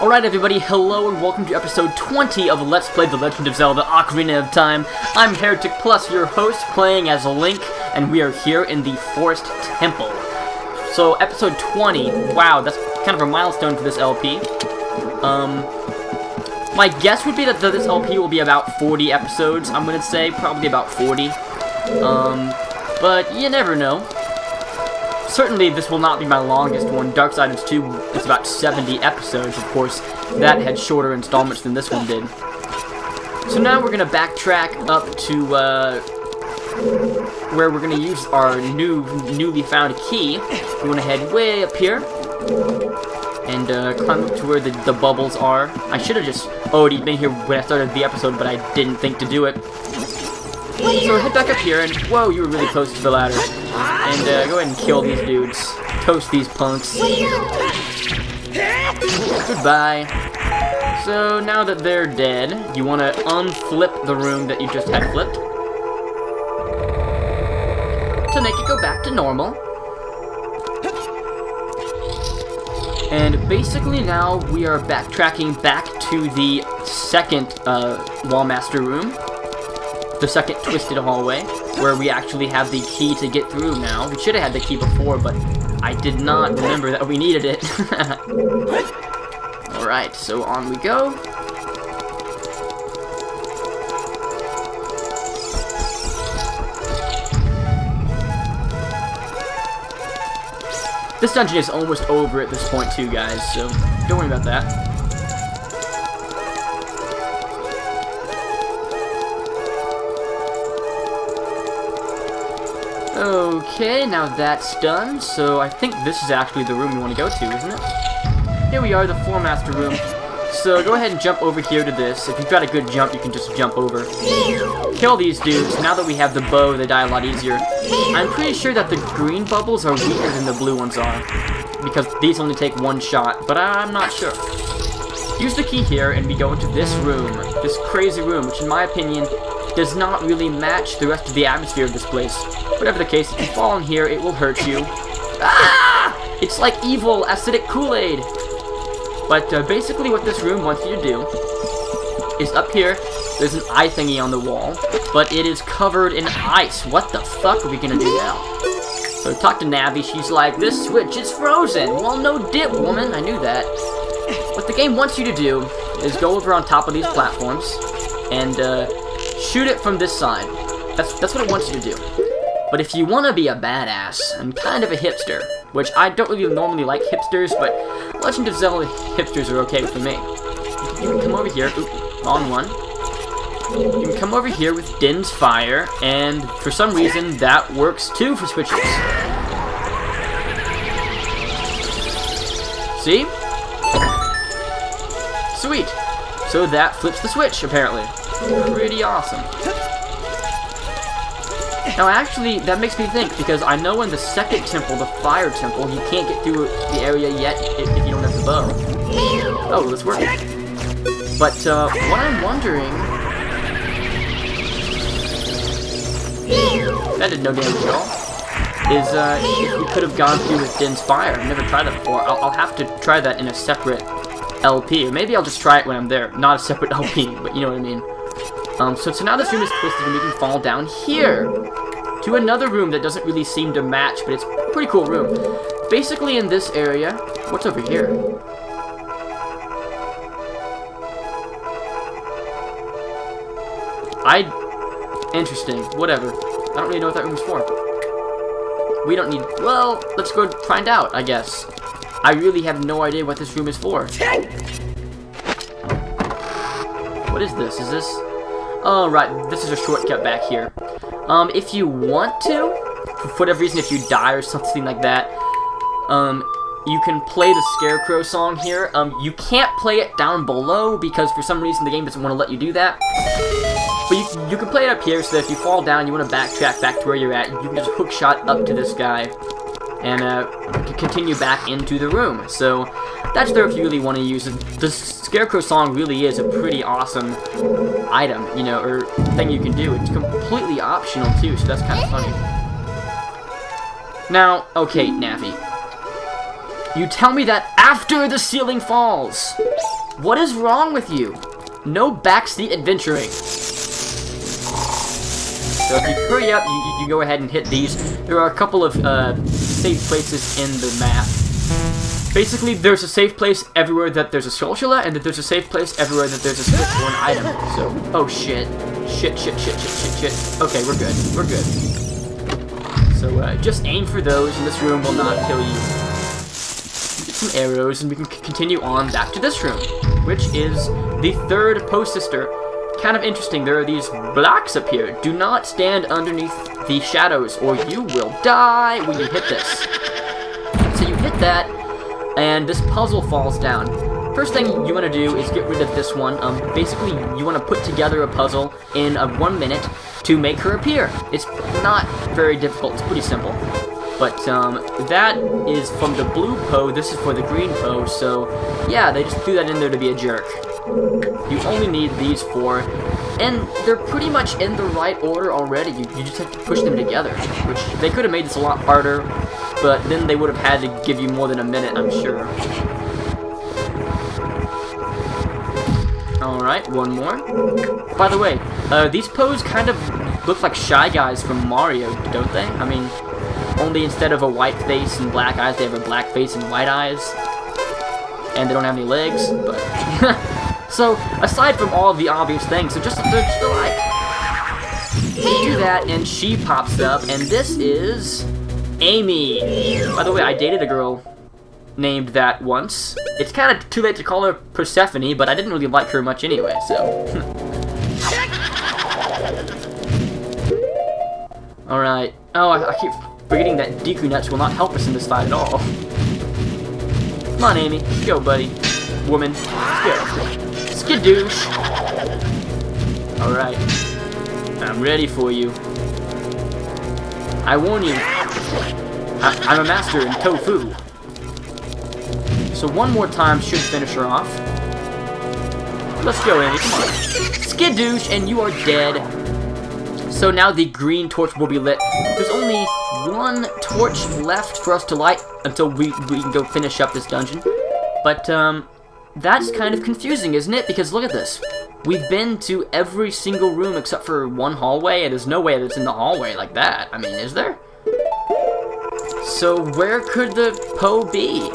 Alright everybody, hello and welcome to episode 20 of Let's Play The Legend of Zelda Ocarina of Time. I'm HereticPlus, your host, playing as Link, and we are here in the Forest Temple. So, episode 20, wow, that's kind of a milestone for this LP. My guess would be that this LP will be about 40 episodes, I'm gonna say, probably about 40. But you never know. Certainly, this will not be my longest one. Darksiders 2 is about 70 episodes, of course. That had shorter installments than this one did. So now we're going to backtrack up to where we're going to use our newly found key. We want to head way up here and climb up to where the bubbles are. I should have just already been here when I started the episode, but I didn't think to do it. So head back up here, and whoa, you were really close to the ladder. And go ahead and kill these dudes. Toast these punks. Goodbye. So now that they're dead, you want to unflip the room that you just had flipped to make it go back to normal. And basically now we are backtracking back to the second Wallmaster room. The second twisted hallway, where we actually have the key to get through now. We should have had the key before, but I did not remember that we needed it. Alright, so on we go. This dungeon is almost over at this point too, guys, so don't worry about that. Okay, now that's done, so I think this is actually the room we want to go to, isn't it? Here we are, the Four Master room. So go ahead and jump over here to this. If you've got a good jump, you can just jump over. Kill these dudes. Now that we have the bow, they die a lot easier. I'm pretty sure that the green bubbles are weaker than the blue ones are, because these only take one shot, but I'm not sure. Use the key here, and we go into this room. This crazy room, which in my opinion does not really match the rest of the atmosphere of this place. Whatever the case, if you fall in here, it will hurt you. Ah! It's like evil acidic Kool-Aid. But basically what this room wants you to do is up here, there's an eye thingy on the wall, but it is covered in ice. What the fuck are we gonna do now? So talk to Navi, she's like, this switch is frozen. Well, no dip, woman, I knew that. What the game wants you to do is go over on top of these platforms and shoot it from this side. That's what it wants you to do. But if you want to be a badass and kind of a hipster, which I don't really normally like hipsters, but Legend of Zelda hipsters are okay for me. You can come over here, wrong one. You can come over here with Din's Fire, and for some reason that works too for switches. See? Sweet. So that flips the switch, apparently. Pretty awesome. Now actually, that makes me think, because I know in the second temple, the fire temple, you can't get through the area yet if you don't have the bow. Oh, let's work it. But what I'm wondering... That did no damage at all. Is if we could have gone through with Din's Fire. I've never tried that before. I'll have to try that in a separate LP. Or maybe I'll just try it when I'm there. Not a separate LP, but you know what I mean. So now this room is twisted and we can fall down here to another room that doesn't really seem to match, but it's a pretty cool room. Basically in this area, what's over here? Interesting, whatever. I don't really know what that room's for. We don't need, well, let's go find out, I guess. I really have no idea what this room is for. What is this? Is this... Oh, right, this is a shortcut back here. If you want to, for whatever reason, if you die or something like that, you can play the Scarecrow song here. You can't play it down below because for some reason the game doesn't want to let you do that. But you can play it up here so that if you fall down, you want to backtrack back to where you're at, you can just hookshot up to this guy and continue back into the room. So that's there if you really want to use it. The Scarecrow song really is a pretty awesome item, you know, or thing you can do. It's completely optional too, so that's kind of funny. Now, okay, Navi. You tell me that after the ceiling falls! What is wrong with you? No backseat adventuring. So if you hurry up, you go ahead and hit these. There are a couple of safe places in the map. Basically, there's a safe place everywhere that there's a Skulltula, and that there's a safe place everywhere that there's a split-born item. So, oh shit. Shit. Okay, we're good. We're good. So, just aim for those, and this room will not kill you. Get some arrows, and we can continue on back to this room, which is the third post sister. Kind of interesting, there are these blocks up here. Do not stand underneath the shadows, or you will die when you hit this. So you hit that, and this puzzle falls down. First thing you want to do is get rid of this one. Basically, you want to put together a puzzle in 1 minute to make her appear. It's not very difficult, it's pretty simple. But that is from the blue Poe, this is for the green Poe, so yeah, they just threw that in there to be a jerk. You only need these 4, and they're pretty much in the right order already. You just have to push them together, which they could have made this a lot harder, but then they would have had to give you more than a minute, I'm sure. Alright, one more. By the way, these Poes kind of look like Shy Guys from Mario, don't they? I mean, only instead of a white face and black eyes, they have a black face and white eyes. And they don't have any legs, but... So, aside from all of the obvious things, they're just alike. You do that, and she pops up, and this is... Amy. By the way, I dated a girl named that once. It's kind of too late to call her Persephone, but I didn't really like her much anyway, so... Alright. Oh, I keep forgetting that Deku Nuts will not help us in this fight at all. Come on, Amy. Let's go, buddy. Woman. Let's go. Skadoosh. Alright. I'm ready for you. I warn you. I'm a master in tofu. So one more time should finish her off. Let's go, Amy. Come on. Skadoosh, and you are dead. So now the green torch will be lit. There's only one torch left for us to light until we can go finish up this dungeon. But, that's kind of confusing, isn't it? Because look at this. We've been to every single room except for one hallway, and there's no way that's in the hallway like that. I mean, is there? So where could the Poe be?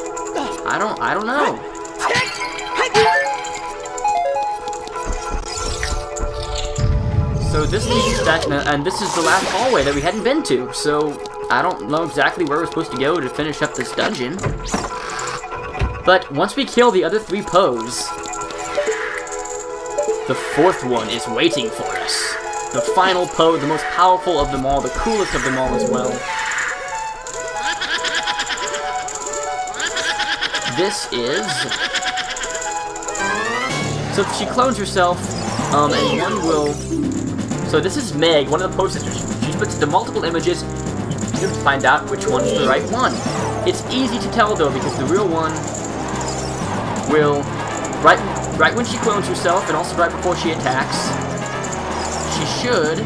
I don't know. So this leads us back, and this is the last hallway that we hadn't been to, so I don't know exactly where we're supposed to go to finish up this dungeon. But once we kill the other 3 Poes, the 4th one is waiting for us. The final Poe, the most powerful of them all, the coolest of them all as well. This is... So she clones herself, and one will... So this is Meg, one of the Poe sisters. She puts into multiple images. You have to find out which one is the right one. It's easy to tell though, because the real one will, right when she clones herself, and also right before she attacks, she should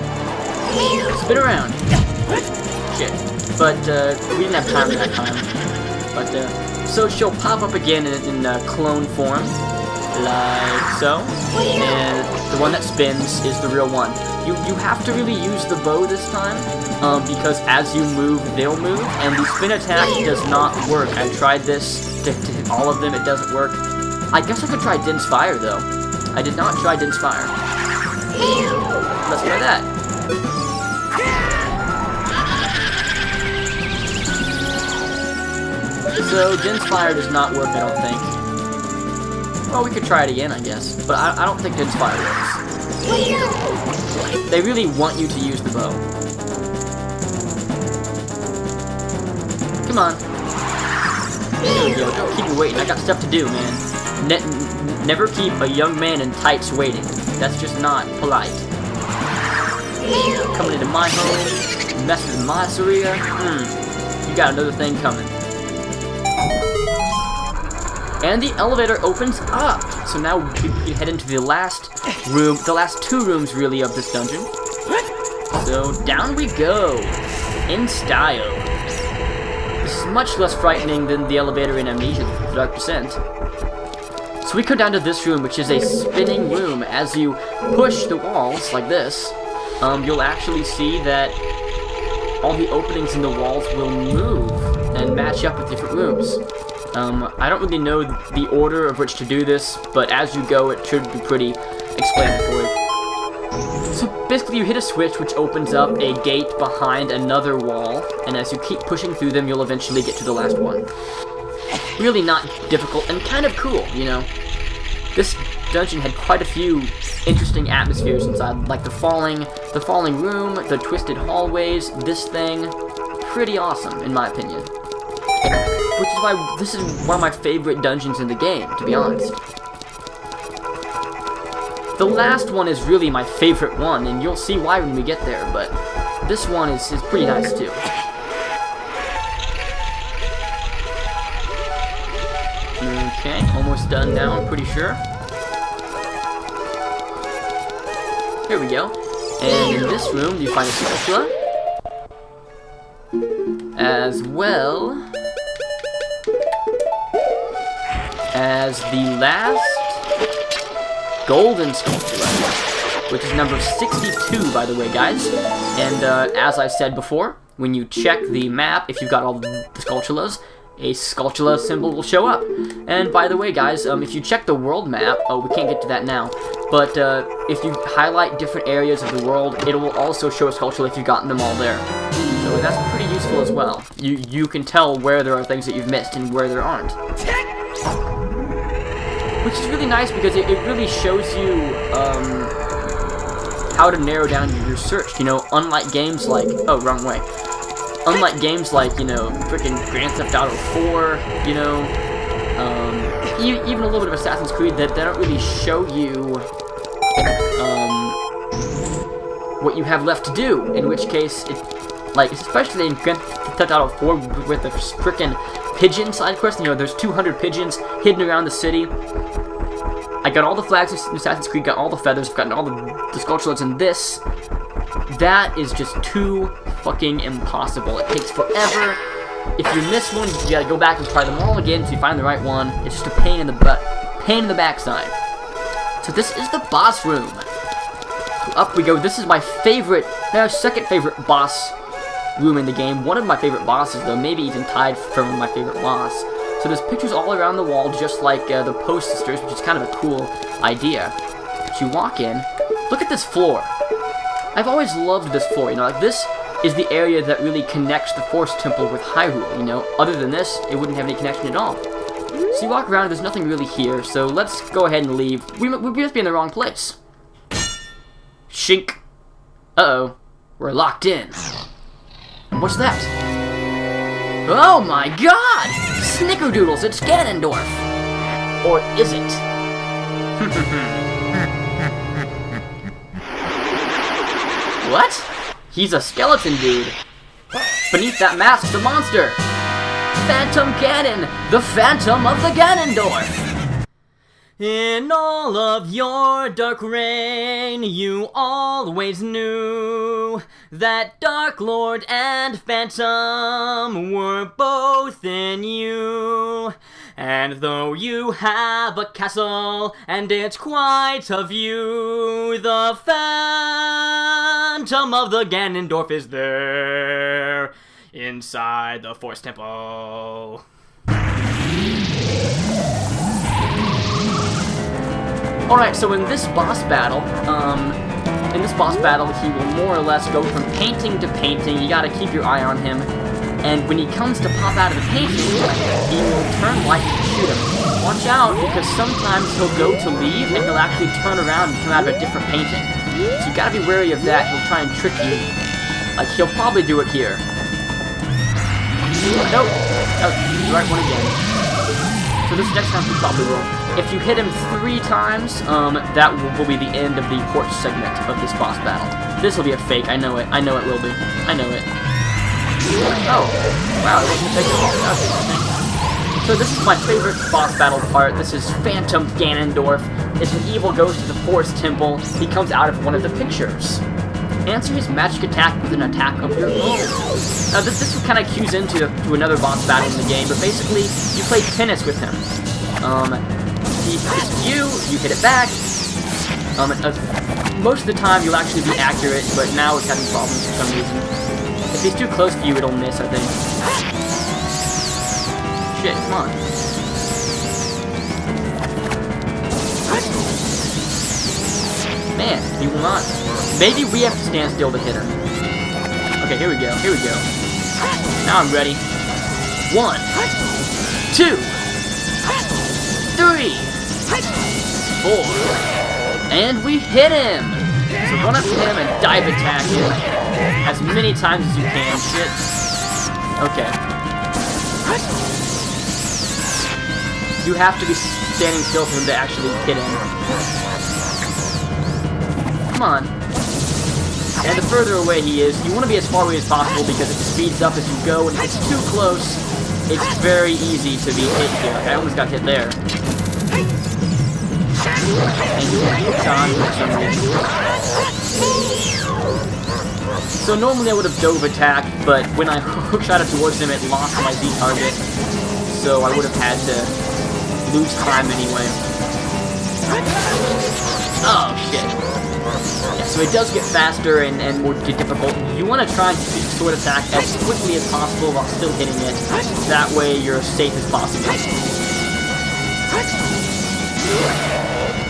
spin around. Shit. But we didn't have time that time. But so she'll pop up again in clone form, like so, and the one that spins is the real one. You have to really use the bow this time, because as you move, they'll move, and the spin attack does not work. I tried this to hit all of them, it doesn't work. I guess I could try Din's Fire, though. I did not try Din's Fire. Let's try that. So, Din's Fire does not work, I don't think. Well, we could try it again, I guess. But I don't think Din's Fire works. They really want you to use the bow. Come on. There we go. Don't keep me waiting. I got stuff to do, man. Never keep a young man in tights waiting. That's just not polite. Coming into my home, messing with my Saria. You got another thing coming. And the elevator opens up. So now we can head into the last room, the last 2 rooms really of this dungeon. So down we go, in style. It's much less frightening than the elevator in Amnesia, The Dark Descent. So we go down to this room, which is a spinning room. As you push the walls, like this, you'll actually see that all the openings in the walls will move and match up with different rooms. I don't really know the order of which to do this, but as you go, it should be pretty explanatory. So basically you hit a switch which opens up a gate behind another wall, and as you keep pushing through them, you'll eventually get to the last one. Really not difficult, and kind of cool, you know. This dungeon had quite a few interesting atmospheres inside, like the falling room, the twisted hallways, this thing. Pretty awesome, in my opinion. Which is why this is one of my favorite dungeons in the game, to be honest. The last one is really my favorite one, and you'll see why when we get there, but this one is pretty nice too. Okay, almost done now, I'm pretty sure. Here we go. And in this room, you find a spatula, as well as the last golden sculpture, which is number 62, by the way, guys. And as I said before, when you check the map, if you've got all the sculptulas, a sculptula symbol will show up. And by the way, guys, if you check the world map, oh, we can't get to that now, but if you highlight different areas of the world, it will also show a sculptula if you've gotten them all there. So that's pretty useful as well. You can tell where there are things that you've missed and where there aren't. Which is really nice because it really shows you how to narrow down your search, you know, unlike games like, oh, wrong way. Unlike games like, you know, freaking Grand Theft Auto 4, you know, even a little bit of Assassin's Creed, that they don't really show you what you have left to do, in which case, like, especially in Grand Theft Auto 4 with the frickin' pigeon side quest, you know, there's 200 pigeons hidden around the city. I got all the flags in Assassin's Creed, got all the feathers, I've gotten all the sculptures in this. That is just too fucking impossible. It takes forever. If you miss one, you gotta go back and try them all again until you find the right one. It's just a pain in the butt, pain in the backside. So this is the boss room. So up we go. This is my favorite, second favorite boss room in the game. One of my favorite bosses, though, maybe even tied for my favorite boss. So there's pictures all around the wall, just like the Post Sisters, which is kind of a cool idea. But you walk in, look at this floor. I've always loved this floor, you know, like this is the area that really connects the Forest Temple with Hyrule, you know. Other than this, it wouldn't have any connection at all. So you walk around, there's nothing really here, so let's go ahead and leave. We must be in the wrong place. Shink. Uh-oh. We're locked in. What's that? Oh my god! Snickerdoodles, it's Ganondorf! Or is it? What? He's a skeleton dude. Beneath that mask's a monster! Phantom Ganon! The Phantom of the Ganondorf! In all of your dark reign, you always knew that Dark Lord and Phantom were both in you. And though you have a castle, and it's quite a view, the Phantom of the Ganondorf is there, inside the Forest Temple. Alright, so in this boss battle, he will more or less go from painting to painting. You gotta keep your eye on him. And when he comes to pop out of the painting, he will turn white and shoot him. Watch out, because sometimes he'll go to leave, and he'll actually turn around and come out of a different painting. So you gotta be wary of that. He'll try and trick you. Like, he'll probably do it here. Nope. That was the right one again. So this next time he probably will. If you hit him 3 times, that will be the end of the porch segment of this boss battle. This will be a fake, I know it. I know it will be. I know it. Oh, wow, it wasn't taking long. That was interesting. So this is my favorite boss battle part. This is Phantom Ganondorf. As an evil goes to the Forest Temple, he comes out of one of the pictures. Answer his magic magic attack with an attack of your own. Now this kind of cues into another boss battle in the game, but basically you play tennis with him. He hits you hit it back. Most of the time you'll actually be accurate, but now it's having problems for some reason. If he's too close to you, it'll miss, I think. Shit, come on. Man, he will not. Maybe we have to stand still to hit her. Okay, here we go. Now I'm ready. 1, 2, 3, 4. And we hit him! So run up to him and dive attack him as many times as you can. Shit. Okay. You have to be standing still for him to actually hit him. Come on. And the further away he is, you want to be as far away as possible because it speeds up as you go, and if it's too close, it's very easy to be hit here. Like, I almost got hit there. And you hooked on for some reason. So normally I would have dove attack, but when I hook shot it towards him, it lost my Z target. So I would have had to lose time anyway. Oh shit. Yeah, so it does get faster and more difficult. You want to try and shoot sword attack as quickly as possible while still hitting it. That way you're as safe as possible.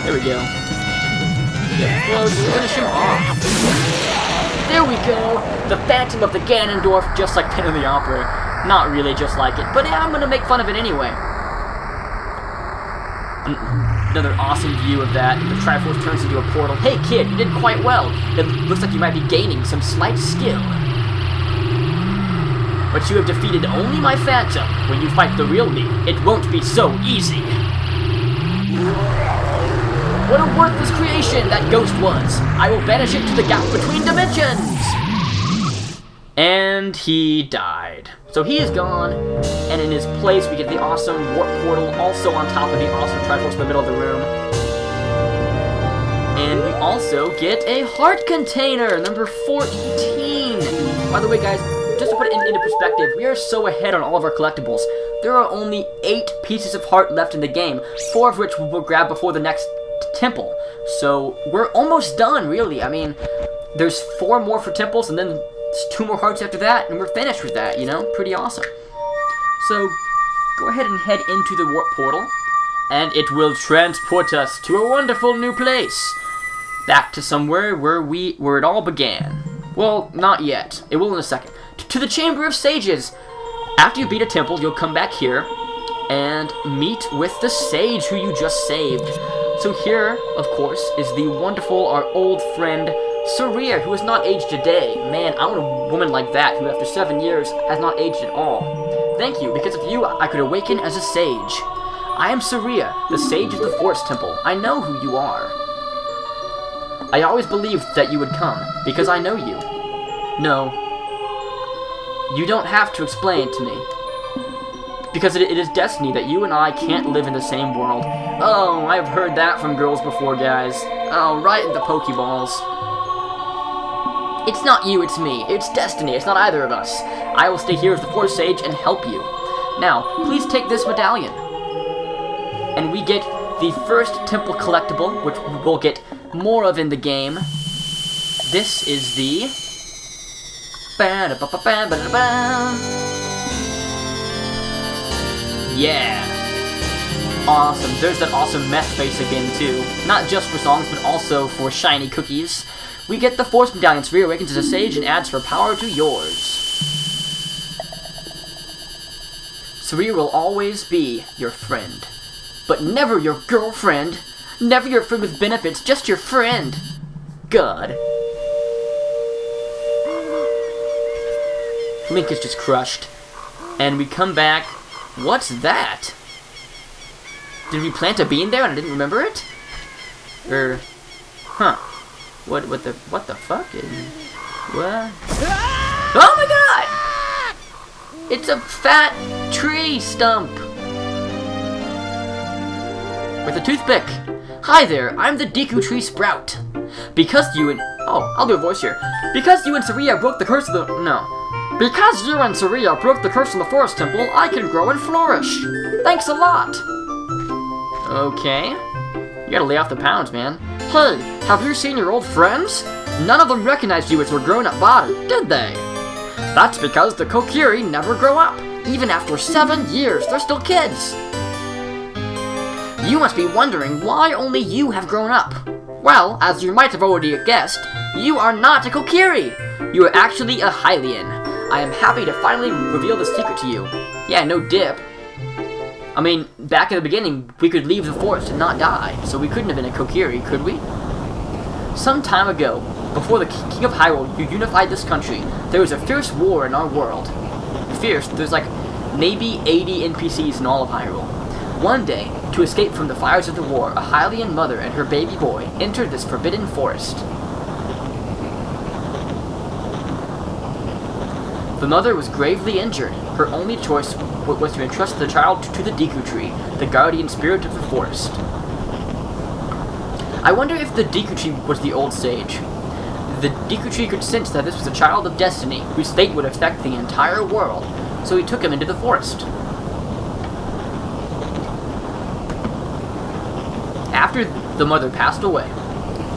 There we go. Get close, finish him off. There we go! The Phantom of the Ganondorf, just like Phantom of the Opera. Not really just like it, but yeah, I'm gonna make fun of it anyway. Another awesome view of that. The Triforce turns into a portal. Hey kid, you did quite well. It looks like you might be gaining some slight skill. But you have defeated only my Phantom. When you fight the real me, it won't be so easy. What a worthless creation that ghost was! I will banish it to the gap between dimensions! And he died. So he is gone, and in his place we get the awesome warp portal, also on top of the awesome Triforce in the middle of the room. And we also get a heart container, number 14! By the way guys, just to put it into perspective, we are so ahead on all of our collectibles. There are only 8 pieces of heart left in the game, 4 of which we will grab before the next temple. So we're almost done, really. I mean, there's 4 more for temples, and then there's 2 more hearts after that, and we're finished with that, you know? Pretty awesome. So go ahead and head into the warp portal, and it will transport us to a wonderful new place. Back to somewhere where it all began. Well, not yet. It will in a second. To the Chamber of Sages. After you beat a temple, you'll come back here and meet with the sage who you just saved. So here, of course, is the wonderful, our old friend, Saria, who has not aged a day. Man, I want a woman like that, who after 7 years has not aged at all. Thank you, because of you, I could awaken as a sage. I am Saria, the sage of the Forest Temple. I know who you are. I always believed that you would come, because I know you. No. You don't have to explain to me. Because it is destiny that you and I can't live in the same world. Oh, I've heard that from girls before, guys. Oh, right in the Pokeballs. It's not you, it's me. It's destiny. It's not either of us. I will stay here as the Forest Sage and help you. Now, please take this medallion. And we get the first temple collectible, which we'll get more of in the game. This is the... Yeah. Awesome. There's that awesome meth face again, too. Not just for songs, but also for shiny cookies. We get the Force Medallion. Saria awakens as a sage and adds her power to yours. Saria will always be your friend. But never your girlfriend. Never your friend with benefits, just your friend. God. Link is just crushed. And we come back. What's that? Did we plant a bean there and I didn't remember it? Huh. What the fuck is... What? Oh my god! It's a fat tree stump! With a toothpick. Hi there, I'm the Deku Tree Sprout. Because you and... Oh, I'll do a voice here. Because you and Saria broke the curse of the... No. Because you and Saria broke the curse of the Forest Temple, I can grow and flourish. Thanks a lot. Okay. You gotta lay off the pounds, man. Hey, have you seen your old friends? None of them recognized you as your grown-up body, did they? That's because the Kokiri never grow up. Even after 7 years, they're still kids. You must be wondering why only you have grown up. Well, as you might have already guessed, you are not a Kokiri. You are actually a Hylian. I am happy to finally reveal the secret to you. Yeah, no dip. I mean, back in the beginning, we could leave the forest and not die, so we couldn't have been a Kokiri, could we? Some time ago, before the King of Hyrule unified this country, there was a fierce war in our world. Fierce, there's like maybe 80 NPCs in all of Hyrule. One day, to escape from the fires of the war, a Hylian mother and her baby boy entered this forbidden forest. The mother was gravely injured. Her only choice was to entrust the child to the Deku Tree, the guardian spirit of the forest. I wonder if the Deku Tree was the old sage. The Deku Tree could sense that this was a child of destiny, whose fate would affect the entire world, so he took him into the forest. After the mother passed away,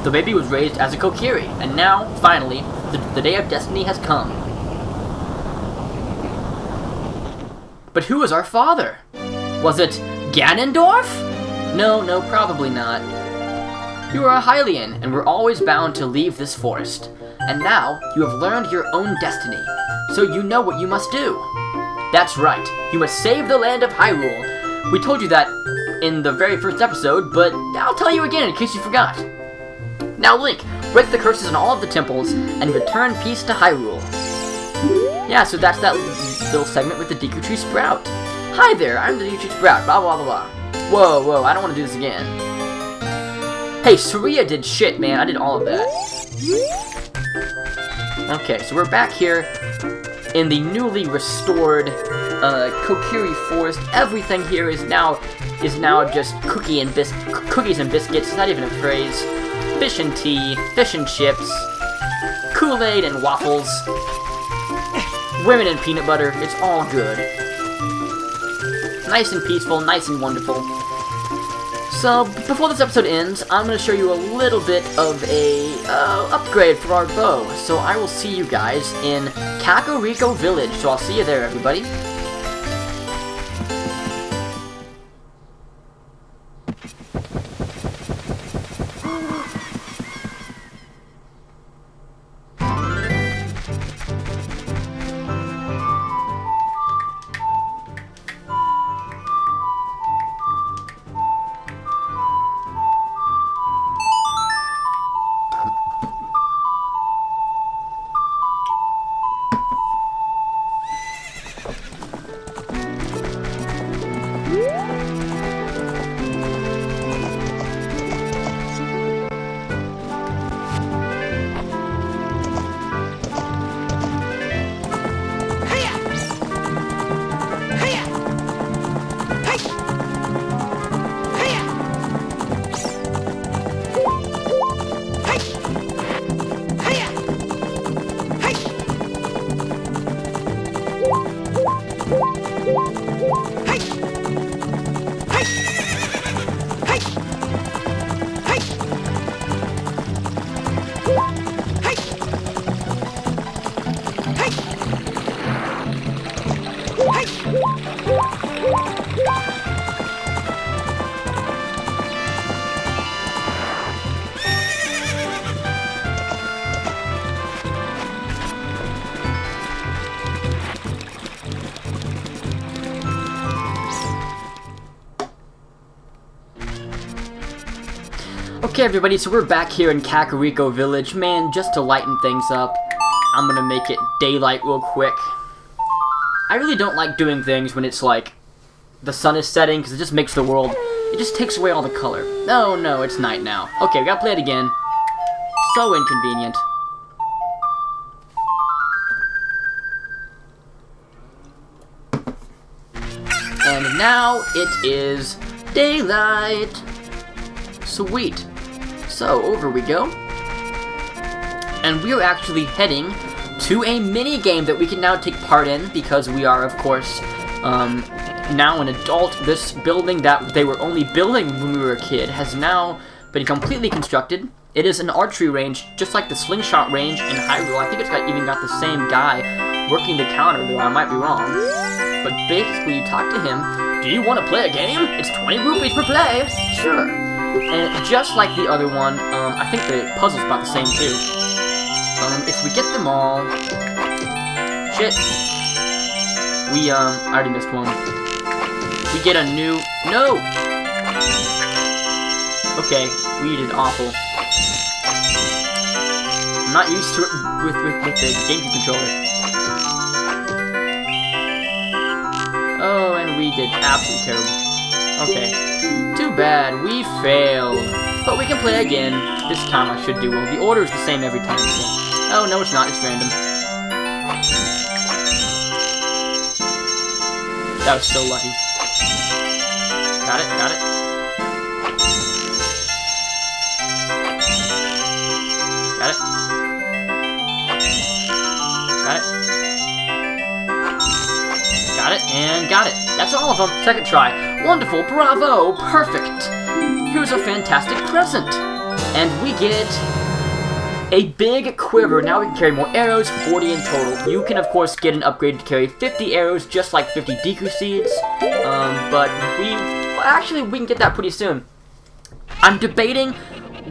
the baby was raised as a Kokiri, and now, finally, the day of destiny has come. But who was our father? Was it Ganondorf? No, probably not. You are a Hylian, and were always bound to leave this forest. And now, you have learned your own destiny, so you know what you must do. That's right, you must save the land of Hyrule. We told you that in the very first episode, but I'll tell you again in case you forgot. Now Link, break the curses in all of the temples, and return peace to Hyrule. Yeah, so that's that little segment with the Deku Tree Sprout. Hi there, I'm the Deku Tree Sprout, blah blah blah blah. Whoa, I don't want to do this again. Hey, Saria did shit, man. I did all of that. Okay, so we're back here in the newly restored Kokiri Forest. Everything here is now just cookies and biscuits. It's not even a phrase. Fish and tea, fish and chips, Kool-Aid and waffles, women and peanut butter. It's all good. Nice and peaceful, nice and wonderful. So, before this episode ends, I'm going to show you a little bit of a upgrade for our bow. So I will see you guys in Kakariko Village. So I'll see you there, everybody. Okay everybody, so we're back here in Kakariko Village. Man, just to lighten things up, I'm gonna make it daylight real quick. I really don't like doing things when it's like the sun is setting, because it just makes the world, it just takes away all the color. No, it's night now. Okay, we gotta play it again. So inconvenient. And now it is daylight. Sweet. So, over we go. and we are actually heading to a mini game that we can now take part in because we are, of course, now an adult. This building that they were only building when we were a kid has now been completely constructed. It is an archery range, just like the slingshot range in Hyrule. I think it's even got the same guy working the counter, though I might be wrong. But basically, you talk to him, do you want to play a game? It's 20 rupees per play. Sure. And just like the other one, I think the puzzle's about the same too. If we get them all... Shit. We, I already missed one. We get a new... No! Okay, we did awful. I'm not used to it with the GameCube controller. Oh, and we did absolutely terrible. Okay. Too bad, we failed. But we can play again. This time I should do well. The order is the same every time, so... Oh, no, it's not. It's random. That was so lucky. Got it, got it. Got it. Got it. Got it, and got it. That's all of them. Second try. Wonderful, bravo, perfect. Here's a fantastic present. And we get a big quiver. Now we can carry more arrows, 40 in total. You can, of course, get an upgrade to carry 50 arrows, just like 50 Deku Seeds. But actually, we can get that pretty soon. I'm debating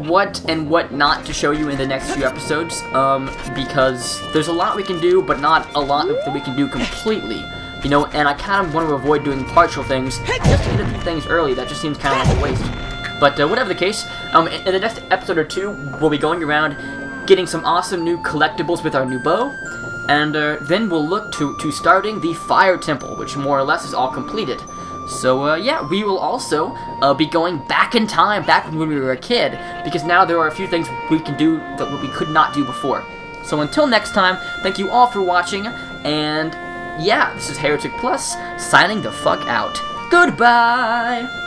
what and what not to show you in the next few episodes, because there's a lot we can do, but not a lot that we can do completely. You know, and I kind of want to avoid doing partial things, just to get a few things early. That just seems kind of like a waste. But whatever the case, in the next episode or two, we'll be going around getting some awesome new collectibles with our new bow, and then we'll look to starting the Fire Temple, which more or less is all completed. So, yeah, we will also be going back in time, back when we were a kid, because now there are a few things we can do that we could not do before. So until next time, thank you all for watching, and yeah, this is HereticPlus, signing the fuck out. Goodbye!